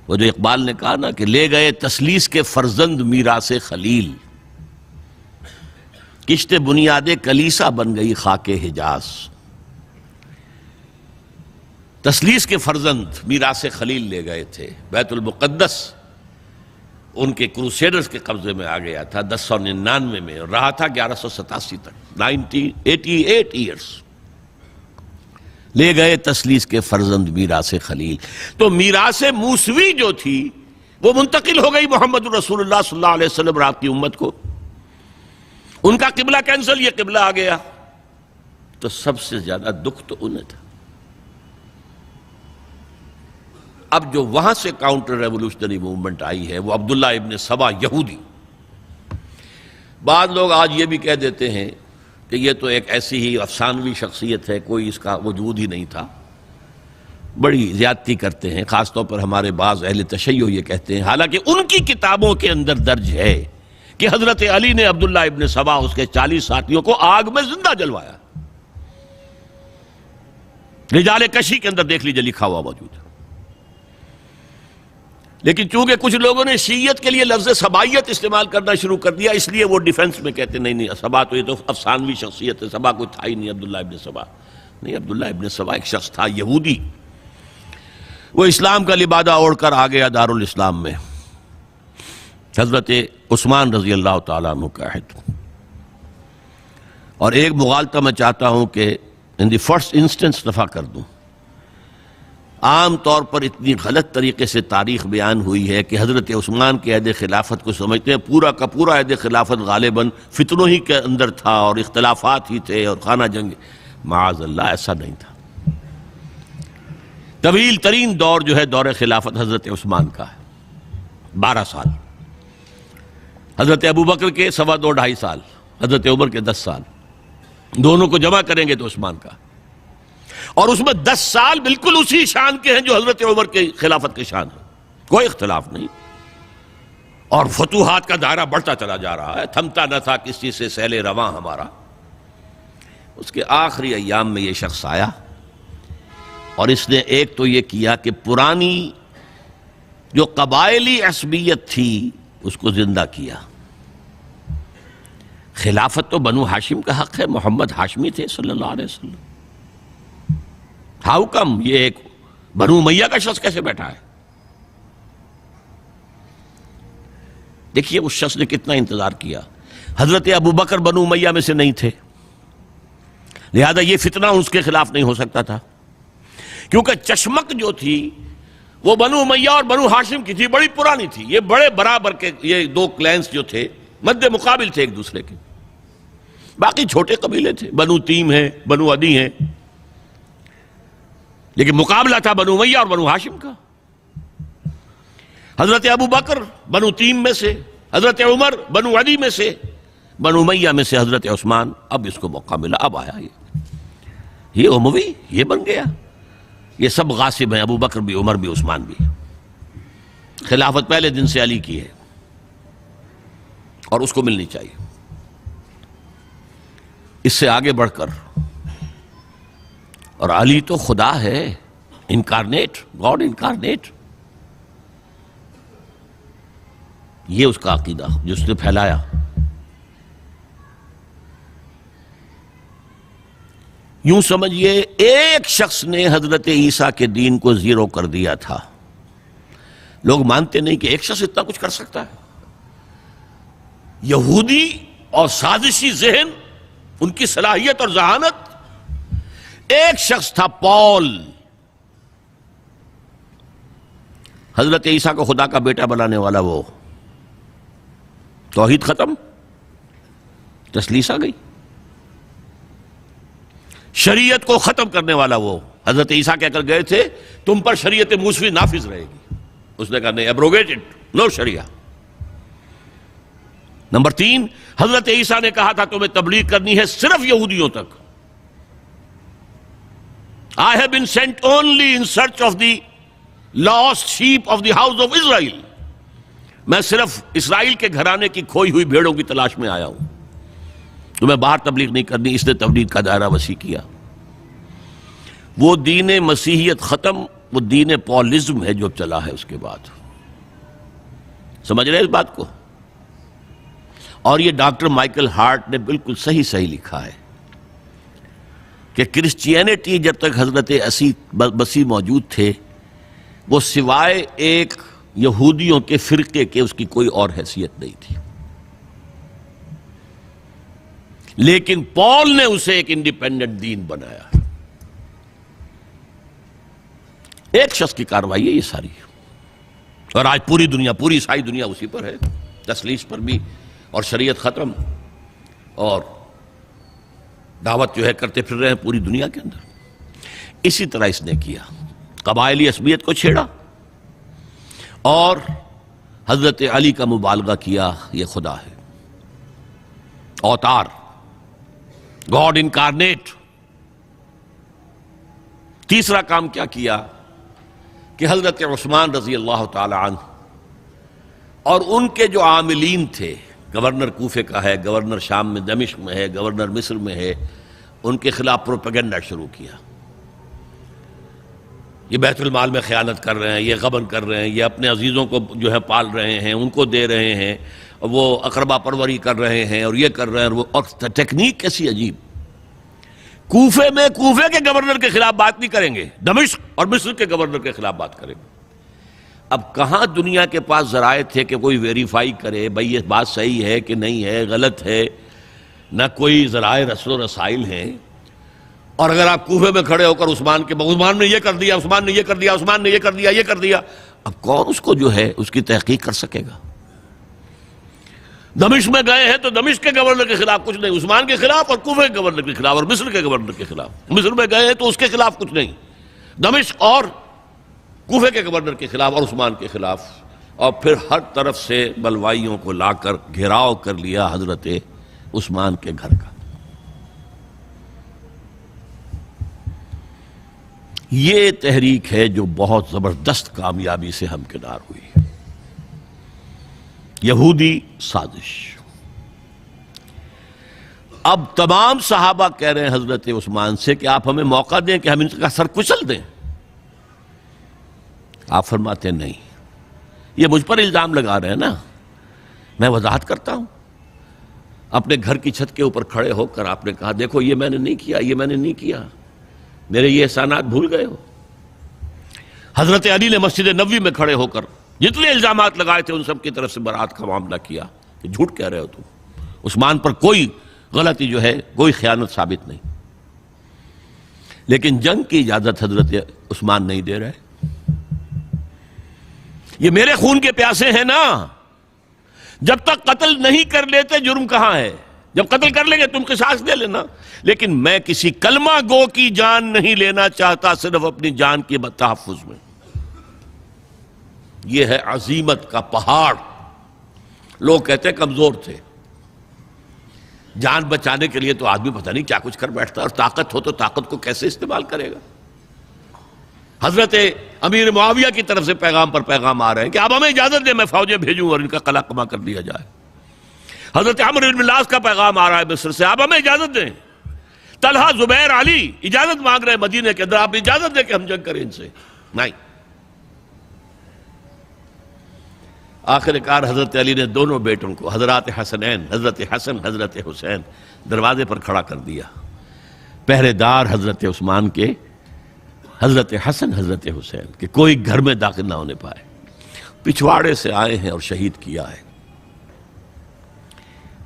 وہ جو اقبال نے کہا نا کہ لے گئے تسلیس کے فرزند میراث خلیل، کشت بنیاد کلیسا بن گئی خاک حجاز۔ تسلیس کے فرزند میراث خلیل لے گئے تھے، بیت المقدس ان کے کروسیڈرز کے قبضے میں آ گیا تھا 1099 میں، اور رہا تھا 1187 تک، 88 ایئرز۔ لے گئے تسلیس کے فرزند میراث خلیل۔ تو میراث موسوی جو تھی وہ منتقل ہو گئی محمد رسول اللہ صلی اللہ علیہ وسلم رات کی امت کو، ان کا قبلہ کینسل، یہ قبلہ آ گیا۔ تو سب سے زیادہ دکھ تو انہیں تھا۔ اب جو وہاں سے کاؤنٹر ریولوشنری موومنٹ آئی ہے وہ عبداللہ ابن سبا یہودی۔ بعض لوگ آج یہ بھی کہہ دیتے ہیں کہ یہ تو ایک ایسی ہی افسانوی شخصیت ہے، کوئی اس کا وجود ہی نہیں تھا، بڑی زیادتی کرتے ہیں، خاص طور پر ہمارے بعض اہل تشیع یہ کہتے ہیں، حالانکہ ان کی کتابوں کے اندر درج ہے کہ حضرت علی نے عبداللہ ابن سبا اس کے 40 ساتھیوں کو آگ میں زندہ جلوایا۔ رجال کشی کے اندر دیکھ لیجیے لکھا ہوا موجود ہے۔ لیکن چونکہ کچھ لوگوں نے شیعیت کے لیے لفظ سبائیت استعمال کرنا شروع کر دیا، اس لیے وہ ڈیفنس میں کہتے ہیں نہیں سبا تو یہ تو افسانوی شخصیت ہے، سبا کوئی تھا ہی نہیں عبداللہ ابن سبا۔ نہیں، عبداللہ ابن سبا ایک شخص تھا یہودی، وہ اسلام کا لبادہ اوڑھ کر آ گیا دارالاسلام میں، حضرت عثمان رضی اللہ تعالیٰ عنہ کا عہد۔ اور ایک مغالطہ میں چاہتا ہوں کہ ان دی فرسٹ انسٹنس دفع کر دوں۔ عام طور پر اتنی غلط طریقے سے تاریخ بیان ہوئی ہے کہ حضرت عثمان کے عہد خلافت کو سمجھتے ہیں پورا کا پورا عہد خلافت غالباً فتنوں ہی کے اندر تھا اور اختلافات ہی تھے اور خانہ جنگ۔ معاذ اللہ، ایسا نہیں تھا۔ طویل ترین دور جو ہے دور خلافت حضرت عثمان کا ہے، 12 سال۔ حضرت ابوبکر کے 2.5 سال، حضرت عمر کے 10 سال، دونوں کو جمع کریں گے تو عثمان کا، اور اس میں 10 سال بالکل اسی شان کے ہیں جو حضرت عمر کے خلافت کے شان ہے، کوئی اختلاف نہیں۔ اور فتوحات کا دائرہ بڑھتا چلا جا رہا ہے، تھمتا نہ تھا کس چیز سے سیل رواں ہمارا۔ اس کے آخری ایام میں یہ شخص آیا اور اس نے ایک تو یہ کیا کہ پرانی جو قبائلی عصبیت تھی اس کو زندہ کیا۔ خلافت تو بنو ہاشم کا حق ہے، محمد ہاشمی تھے صلی اللہ علیہ وسلم۔ ہاؤ کم یہ ایک بنو امیہ کا شخص کیسے بیٹھا ہے؟ دیکھیے اس شخص نے کتنا انتظار کیا۔ حضرت ابوبکر بنو امیہ میں سے نہیں تھے، لہذا یہ فتنہ اس کے خلاف نہیں ہو سکتا تھا، کیونکہ چشمک جو تھی وہ بنو امیہ اور بنو ہاشم کی تھی، بڑی پرانی تھی۔ یہ بڑے برابر کے یہ دو کلینز جو تھے مد مقابل تھے ایک دوسرے کے، باقی چھوٹے قبیلے تھے، بنو تیم ہیں، بنو عدی ہیں، لیکن مقابلہ تھا بنو امیہ اور بنو ہاشم کا۔ حضرت ابوبکر بنو تیم میں سے، حضرت عمر بنو عدی میں سے، بنو امیہ میں سے حضرت عثمان۔ اب اس کو موقع ملا، اب آیا یہ اموی، یہ بن گیا، یہ سب غاصب ہیں، ابوبکر بھی، عمر بھی، عثمان بھی۔ خلافت پہلے دن سے علی کی ہے اور اس کو ملنی چاہیے۔ اس سے آگے بڑھ کر، اور علی تو خدا ہے، انکارنیٹ، گاڈ انکارنیٹ، یہ اس کا عقیدہ جو اس نے پھیلایا۔ یوں سمجھئے ایک شخص نے حضرت عیسیٰ کے دین کو زیرو کر دیا تھا۔ لوگ مانتے نہیں کہ ایک شخص اتنا کچھ کر سکتا ہے۔ یہودی اور سازشی ذہن، ان کی صلاحیت اور ذہانت۔ ایک شخص تھا پال، حضرت عیسیٰ کو خدا کا بیٹا بنانے والا، وہ توحید ختم، تسلیس آ گئی۔ شریعت کو ختم کرنے والا وہ حضرت عیسیٰ کہہ کر گئے تھے تم پر شریعت موسوی نافذ رہے گی، اس نے کہا نہیں، ایبروگیٹڈ، نو شریعہ۔ نمبر 3، حضرت عیسیٰ نے کہا تھا تمہیں تبلیغ کرنی ہے صرف یہودیوں تک۔ I have been sent only in search of the lost sheep of the house of Israel۔ میں صرف اسرائیل کے گھرانے کی کھوئی ہوئی بھیڑوں کی تلاش میں آیا ہوں، تمہیں باہر تبلیغ نہیں کرنی۔ اس نے تبلیغ کا دائرہ وسیع کیا۔ وہ دین مسیحیت ختم وہ دین پالزم ہے جو چلا ہے اس کے بعد. سمجھ رہے ہیں اس بات کو؟ اور یہ ڈاکٹر مائیکل ہارٹ نے بالکل صحیح لکھا ہے کہ کرسچینٹی جب تک حضرت مسیح موجود تھے وہ سوائے ایک یہودیوں کے فرقے کے اس کی کوئی اور حیثیت نہیں تھی. لیکن پال نے اسے ایک انڈیپینڈنٹ دین بنایا. ایک شخص کی کارروائی ہے یہ ساری، اور آج پوری دنیا، پوری عیسائی دنیا اسی پر ہے، تسلیس پر بھی، اور شریعت ختم، اور دعوت جو ہے کرتے پھر رہے ہیں پوری دنیا کے اندر. اسی طرح اس نے کیا، قبائلی عصبیت کو چھیڑا اور حضرت علی کا مبالغہ کیا یہ خدا ہے، اوتار، گاڈ انکارنیٹ. تیسرا کام کیا کیا کہ حضرت عثمان رضی اللہ تعالی عنہ اور ان کے جو عاملین تھے، گورنر کوفے کا ہے، گورنر شام میں دمشق میں ہے، گورنر مصر میں ہے، ان کے خلاف پروپیگنڈا شروع کیا. یہ بیت المال میں خیانت کر رہے ہیں، یہ غبن کر رہے ہیں، یہ اپنے عزیزوں کو جو ہے پال رہے ہیں، ان کو دے رہے ہیں، وہ اقربا پروری کر رہے ہیں، اور یہ کر رہے ہیں، اور ٹیکنیک کیسی عجیب. کوفے میں کوفے کے گورنر کے خلاف بات نہیں کریں گے، دمشق اور مصر کے گورنر کے خلاف بات کریں گے. اب کہاں دنیا کے پاس ذرائع تھے کہ کوئی ویریفائی کرے بھئی یہ بات صحیح ہے کہ نہیں ہے، غلط ہے؟ نہ کوئی ذرائع رسل و رسائل ہیں. اور اگر آپ کوفے میں کھڑے ہو کر عثمان نے یہ کر دیا، عثمان نے یہ کر دیا، عثمان نے یہ کر دیا، یہ کر دیا، اب کون اس کو جو ہے اس کی تحقیق کر سکے گا؟ دمشق میں گئے ہیں تو دمشق کے گورنر کے خلاف کچھ نہیں، عثمان کے خلاف، اور کوفے کے گورنر کے خلاف، اور مصر کے گورنر کے خلاف. مصر میں گئے ہیں تو اس کے خلاف کچھ نہیں، دمشق اور کوفے کے گورنر کے خلاف اور عثمان کے خلاف. اور پھر ہر طرف سے بلوائیوں کو لا کر گھیراؤ کر لیا حضرت عثمان کے گھر کا. یہ تحریک ہے جو بہت زبردست کامیابی سے ہمکنار ہوئی. یہودی سازش. اب تمام صحابہ کہہ رہے ہیں حضرت عثمان سے کہ آپ ہمیں موقع دیں کہ ہم ان کا سر کچل دیں. آپ فرماتے ہیں نہیں، یہ مجھ پر الزام لگا رہے ہیں نا، میں وضاحت کرتا ہوں. اپنے گھر کی چھت کے اوپر کھڑے ہو کر آپ نے کہا دیکھو یہ میں نے نہیں کیا، یہ میں نے نہیں کیا، میرے یہ احسانات بھول گئے ہو. حضرت علی نے مسجد نبوی میں کھڑے ہو کر جتنے الزامات لگائے تھے ان سب کی طرف سے برات کا معاملہ کیا کہ جھوٹ کہہ رہے ہو تم، عثمان پر کوئی غلطی جو ہے، کوئی خیانت ثابت نہیں. لیکن جنگ کی اجازت حضرت عثمان نہیں دے رہے. یہ میرے خون کے پیاسے ہیں نا، جب تک قتل نہیں کر لیتے جرم کہاں ہے؟ جب قتل کر لیں گے تم قصاص دے لینا. لیکن میں کسی کلمہ گو کی جان نہیں لینا چاہتا، صرف اپنی جان کے تحفظ میں. یہ ہے عزیمت کا پہاڑ. لوگ کہتے ہیں کمزور تھے. جان بچانے کے لیے تو آدمی پتہ نہیں کیا کچھ کر بیٹھتا ہے، اور طاقت ہو تو طاقت کو کیسے استعمال کرے گا. حضرت امیر معاویہ کی طرف سے پیغام پر پیغام آ رہے ہیں کہ اب ہمیں اجازت دیں میں فوجیں بھیجوں اور ان کا قلع کما کر دیا جائے. حضرت عمرو بن العاص کا پیغام آ رہا ہے مصر سے، اب ہمیں اجازت دیں. طلحہ، زبیر، علی اجازت مانگ رہے ہیں مدینے کے اندر، آپ اجازت دیں کہ ہم جنگ کریں ان سے. نہیں. آخر کار حضرت علی نے دونوں بیٹوں کو، حضرات حسنین، حضرت حسن، حضرت حسین، دروازے پر کھڑا کر دیا. پہرے دار حضرت عثمان کے، حضرت حسن، حضرت حسین کہ کوئی گھر میں داخل نہ ہونے پائے. پچھواڑے سے آئے ہیں اور شہید کیا ہے.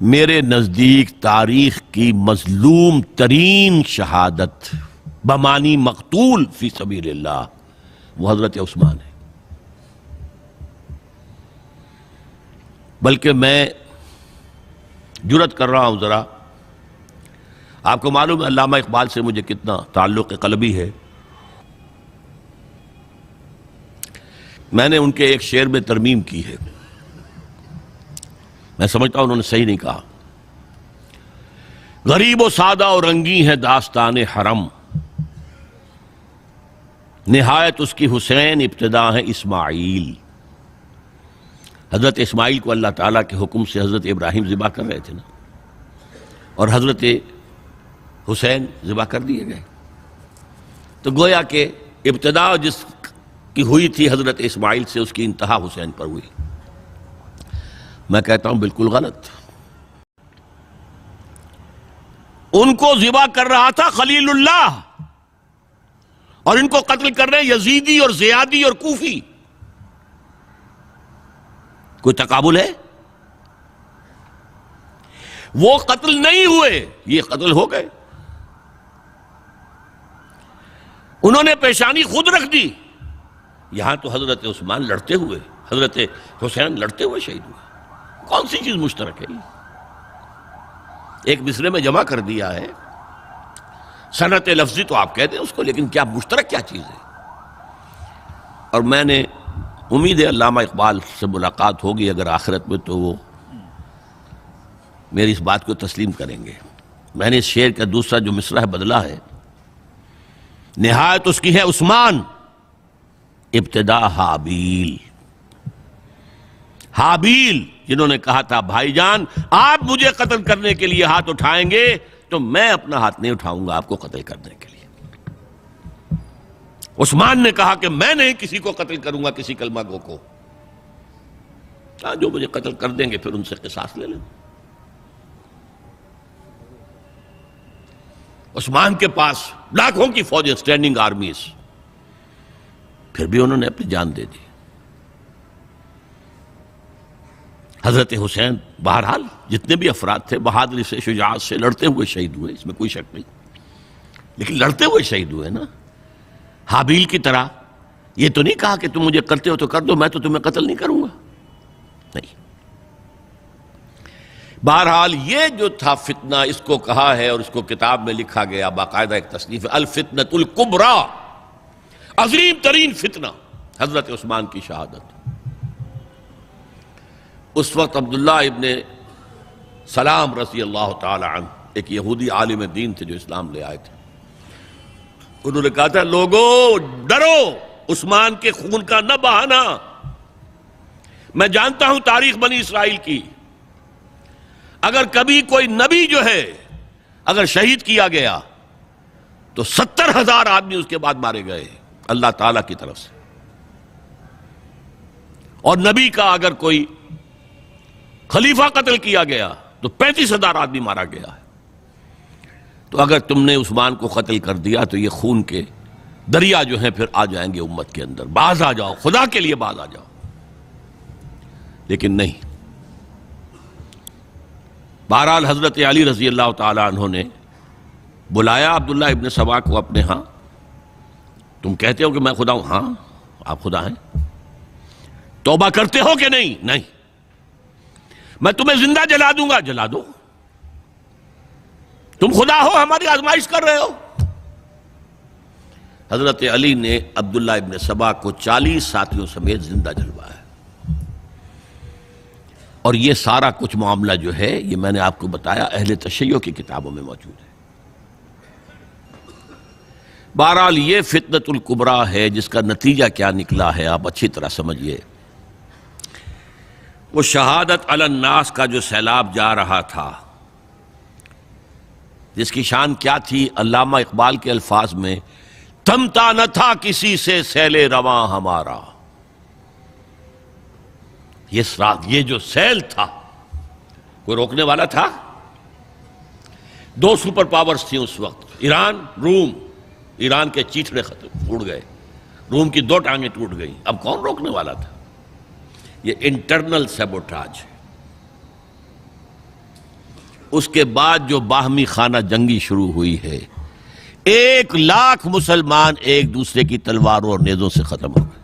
میرے نزدیک تاریخ کی مظلوم ترین شہادت بمانی مقتول فی سبیل اللہ وہ حضرت عثمان ہے. بلکہ میں جرات کر رہا ہوں ذرا، آپ کو معلوم ہے علامہ اقبال سے مجھے کتنا تعلق قلبی ہے. میں نے ان کے ایک شعر میں ترمیم کی ہے، میں سمجھتا ہوں انہوں نے صحیح نہیں کہا. غریب و سادہ اور رنگی ہے داستان حرم، نہایت اس کی حسین ابتدا ہے اسماعیل. حضرت اسماعیل کو اللہ تعالیٰ کے حکم سے حضرت ابراہیم ذبح کر رہے تھے نا، اور حضرت حسین ذبح کر دیے گئے. تو گویا کہ ابتدا جس کی ہوئی تھی حضرت اسماعیل سے، اس کی انتہا حسین پر ہوئی۔ میں کہتا ہوں بالکل غلط۔ ان کو ذبح کر رہا تھا خلیل اللہ، اور ان کو قتل کر رہے ہیں یزیدی اور زیادی اور کوفی۔ کوئی تقابل ہے؟ وہ قتل نہیں ہوئے، یہ قتل ہو گئے۔ انہوں نے پیشانی خود رکھ دی۔ یہاں تو حضرت عثمان لڑتے ہوئے، حضرت حسین لڑتے ہوئے شہید ہوئے۔ کون سی چیز مشترک ہے؟ ایک مصرے میں جمع کر دیا ہے، صنعت لفظی تو آپ کہتے ہیں اس کو، لیکن کیا مشترک کیا چیز ہے؟ اور میں نے امید ہے علامہ اقبال سے ملاقات ہوگی اگر آخرت میں، تو وہ میری اس بات کو تسلیم کریں گے۔ میں نے اس شعر کا دوسرا جو مصرع ہے بدلا ہے، نہایت اس کی ہے عثمان، ابتدا حابیل۔ حابیل جنہوں نے کہا تھا بھائی جان آپ مجھے قتل کرنے کے لیے ہاتھ اٹھائیں گے تو میں اپنا ہاتھ نہیں اٹھاؤں گا آپ کو قتل کرنے کے لیے۔ عثمان نے کہا کہ میں نہیں کسی کو قتل کروں گا، کسی کلمہ گو کو، جو مجھے قتل کر دیں گے پھر ان سے قصاص لے لیں۔ عثمان کے پاس لاکھوں کی فوجیں، سٹینڈنگ آرمیز، پھر بھی انہوں نے اپنی جان دے دی۔ حضرت حسین بہرحال جتنے بھی افراد تھے بہادری سے، شجاعت سے لڑتے ہوئے شہید ہوئے، اس میں کوئی شک نہیں، لیکن لڑتے ہوئے شہید ہوئے نا۔ حابیل کی طرح یہ تو نہیں کہا کہ تم مجھے کرتے ہو تو کر دو، میں تو تمہیں قتل نہیں کروں گا، نہیں۔ بہرحال یہ جو تھا فتنہ، اس کو کہا ہے اور اس کو کتاب میں لکھا گیا، باقاعدہ ایک تصنیف ہے، الفتنۃ الکبریٰ، عظیم ترین فتنہ، حضرت عثمان کی شہادت۔ اس وقت عبداللہ ابن سلام رضی اللہ تعالی عنہ ایک یہودی عالم دین تھے جو اسلام لے آئے تھے، انہوں نے کہا تھا لوگو ڈرو، عثمان کے خون کا نہ بہانا۔ میں جانتا ہوں تاریخ بنی اسرائیل کی، اگر کبھی کوئی نبی جو ہے اگر شہید کیا گیا تو 70,000 آدمی اس کے بعد مارے گئے اللہ تعالیٰ کی طرف سے، اور نبی کا اگر کوئی خلیفہ قتل کیا گیا تو 35,000 آدمی مارا گیا ہے۔ تو اگر تم نے عثمان کو قتل کر دیا تو یہ خون کے دریا جو ہیں پھر آ جائیں گے امت کے اندر، باز آ جاؤ، خدا کے لیے باز آ جاؤ۔ لیکن نہیں، بہرحال حضرت علی رضی اللہ تعالی عنہ نے بلایا عبداللہ ابن سبا کو اپنے ہاں۔ تم کہتے ہو کہ میں خدا ہوں؟ ہاں آپ خدا ہیں۔ توبہ کرتے ہو کہ نہیں؟ نہیں۔ میں تمہیں زندہ جلا دوں گا، جلا دو، تم خدا ہو، ہماری آزمائش کر رہے ہو۔ حضرت علی نے عبداللہ ابن سبا کو 40 ساتھیوں سمیت زندہ جلوایا، اور یہ سارا کچھ معاملہ جو ہے یہ میں نے آپ کو بتایا اہل تشیع کی کتابوں میں موجود ہے۔ بہرحال یہ فتنۃ الکبریٰ ہے، جس کا نتیجہ کیا نکلا ہے آپ اچھی طرح سمجھیے۔ وہ شہادت علی الناس کا جو سیلاب جا رہا تھا، جس کی شان کیا تھی، علامہ اقبال کے الفاظ میں تھمتا نہ تھا کسی سے سیل رواں ہمارا۔ یہ جو سیل تھا کوئی روکنے والا تھا؟ 2 سپر پاورز تھیں اس وقت، ایران، روم۔ ایران کے چیتڑے ختم ٹوٹ گئے، روم کی 2 ٹانگیں ٹوٹ گئیں، اب کون روکنے والا تھا؟ یہ انٹرنل سیبوٹاج ہے۔ اس کے بعد جو باہمی خانہ جنگی شروع ہوئی ہے، 1 لاکھ مسلمان ایک دوسرے کی تلواروں اور نیزوں سے ختم ہو گئے۔